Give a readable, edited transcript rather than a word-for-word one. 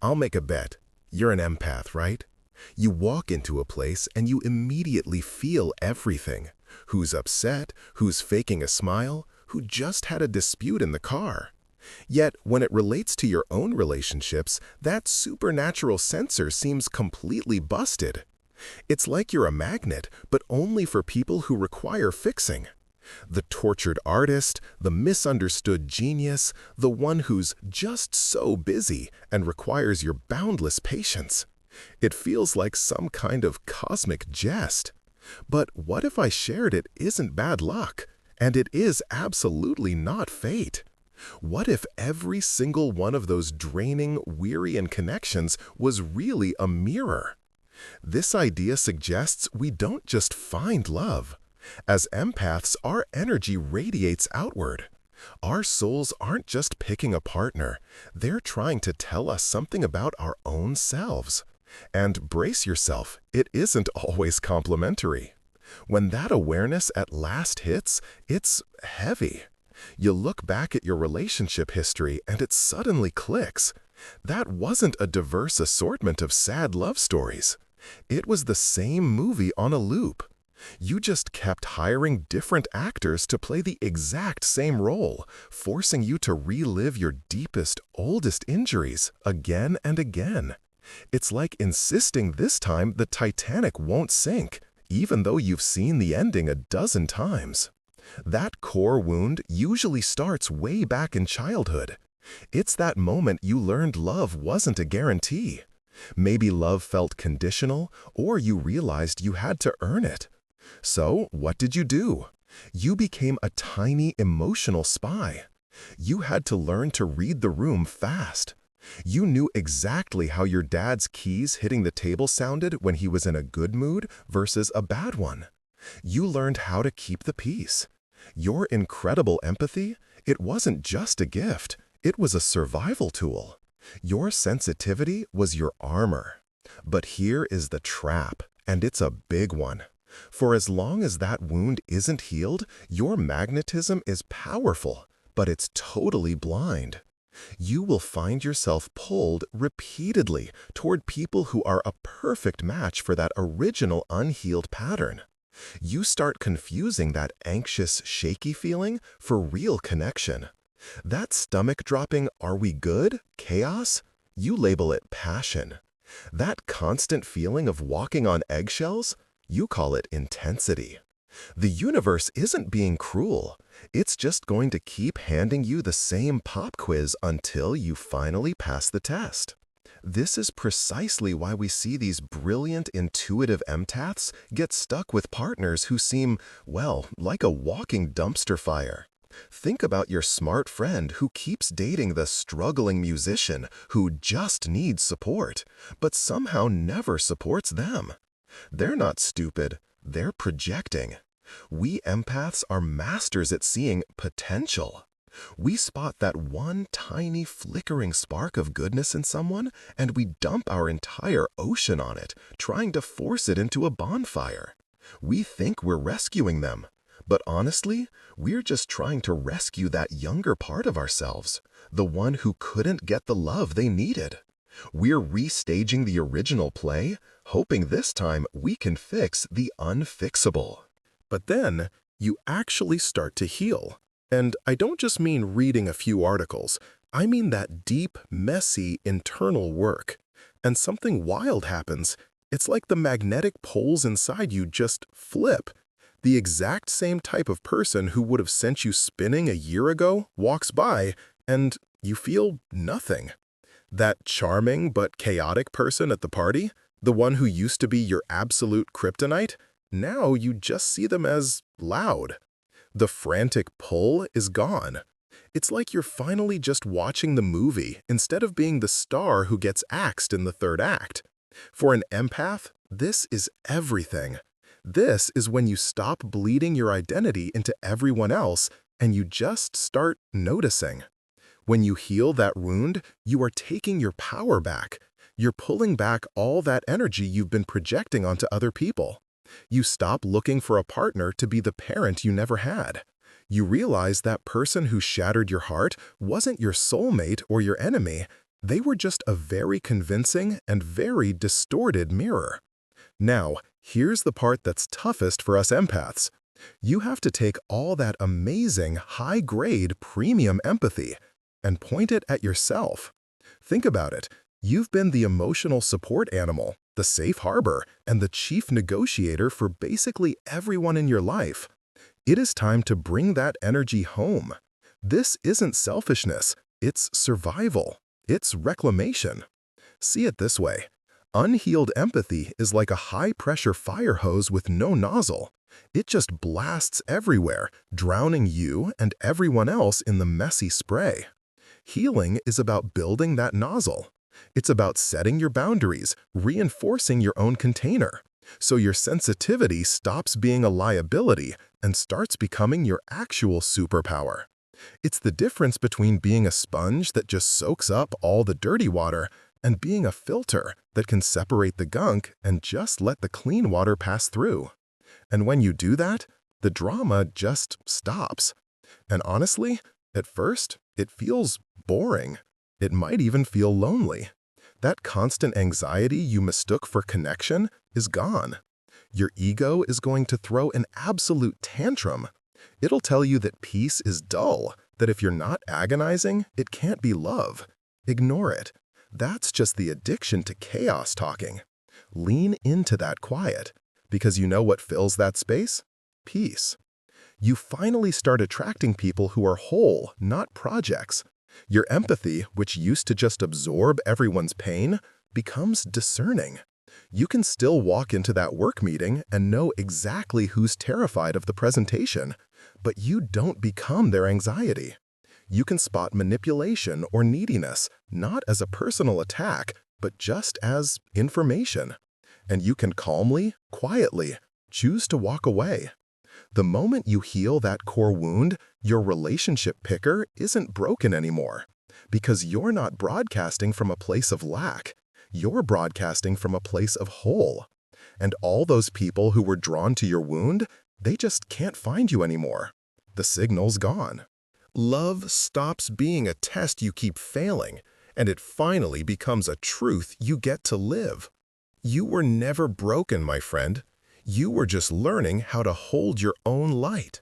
I'll make a bet. You're an empath, right? You walk into a place and you immediately feel everything. Who's upset, who's faking a smile, who just had a dispute in the car. Yet, when it relates to your own relationships, that supernatural sensor seems completely busted. It's like you're a magnet, but only for people who require fixing. The tortured artist, the misunderstood genius, the one who's just so busy and requires your boundless patience. It feels like some kind of cosmic jest. But what if I shared it isn't bad luck, and it is absolutely not fate? What if every single one of those draining, wearying connections was really a mirror? This idea suggests we don't just find love. As empaths, our energy radiates outward. Our souls aren't just picking a partner, they're trying to tell us something about our own selves. And brace yourself, it isn't always complimentary. When that awareness at last hits, it's heavy. You look back at your relationship history and it suddenly clicks. That wasn't a diverse assortment of sad love stories. It was the same movie on a loop. You just kept hiring different actors to play the exact same role, forcing you to relive your deepest, oldest injuries again and again. It's like insisting this time the Titanic won't sink, even though you've seen the ending a dozen times. That core wound usually starts way back in childhood. It's that moment you learned love wasn't a guarantee. Maybe love felt conditional, or you realized you had to earn it. So, what did you do? You became a tiny emotional spy. You had to learn to read the room fast. You knew exactly how your dad's keys hitting the table sounded when he was in a good mood versus a bad one. You learned how to keep the peace. Your incredible empathy, it wasn't just a gift, it was a survival tool. Your sensitivity was your armor. But here is the trap, and it's a big one. For as long as that wound isn't healed, your magnetism is powerful, but it's totally blind. You will find yourself pulled repeatedly toward people who are a perfect match for that original unhealed pattern. You start confusing that anxious, shaky feeling for real connection. That stomach-dropping "are we good?" chaos, you label it passion. That constant feeling of walking on eggshells, you call it intensity. The universe isn't being cruel. It's just going to keep handing you the same pop quiz until you finally pass the test. This is precisely why we see these brilliant, intuitive empaths get stuck with partners who seem, well, like a walking dumpster fire. Think about your smart friend who keeps dating the struggling musician who just needs support, but somehow never supports them. They're not stupid, they're projecting. We empaths are masters at seeing potential. We spot that one tiny flickering spark of goodness in someone, and we dump our entire ocean on it, trying to force it into a bonfire. We think we're rescuing them, but honestly, we're just trying to rescue that younger part of ourselves, the one who couldn't get the love they needed. We're restaging the original play, hoping this time we can fix the unfixable. But then, you actually start to heal. And I don't just mean reading a few articles. I mean that deep, messy, internal work. And something wild happens. It's like the magnetic poles inside you just flip. The exact same type of person who would have sent you spinning a year ago walks by, and you feel nothing. That charming but chaotic person at the party, the one who used to be your absolute kryptonite, now you just see them as loud. The frantic pull is gone. It's like you're finally just watching the movie instead of being the star who gets axed in the third act. For an empath, this is everything. This is when you stop bleeding your identity into everyone else and you just start noticing. When you heal that wound, you are taking your power back. You're pulling back all that energy you've been projecting onto other people. You stop looking for a partner to be the parent you never had. You realize that person who shattered your heart wasn't your soulmate or your enemy. They were just a very convincing and very distorted mirror. Now, here's the part that's toughest for us empaths. You have to take all that amazing, high-grade, premium empathy and point it at yourself. Think about it. You've been the emotional support animal, the safe harbor, and the chief negotiator for basically everyone in your life. It is time to bring that energy home. This isn't selfishness, it's survival. It's reclamation. See it this way. Unhealed empathy is like a high-pressure fire hose with no nozzle. It just blasts everywhere, drowning you and everyone else in the messy spray. Healing is about building that nozzle. It's about setting your boundaries, reinforcing your own container, so your sensitivity stops being a liability and starts becoming your actual superpower. It's the difference between being a sponge that just soaks up all the dirty water and being a filter that can separate the gunk and just let the clean water pass through. And when you do that, the drama just stops. And honestly, at first, it feels boring. It might even feel lonely. That constant anxiety you mistook for connection is gone. Your ego is going to throw an absolute tantrum. It'll tell you that peace is dull, that if you're not agonizing, it can't be love. Ignore it. That's just the addiction to chaos talking. Lean into that quiet, because you know what fills that space? Peace. You finally start attracting people who are whole, not projects. Your empathy, which used to just absorb everyone's pain, becomes discerning. You can still walk into that work meeting and know exactly who's terrified of the presentation, but you don't become their anxiety. You can spot manipulation or neediness, not as a personal attack, but just as information. And you can calmly, quietly, choose to walk away. The moment you heal that core wound, your relationship picker isn't broken anymore, because you're not broadcasting from a place of lack. You're broadcasting from a place of whole. And all those people who were drawn to your wound, they just can't find you anymore. The signal's gone. Love stops being a test you keep failing, and it finally becomes a truth you get to live. You were never broken, my friend. You were just learning how to hold your own light.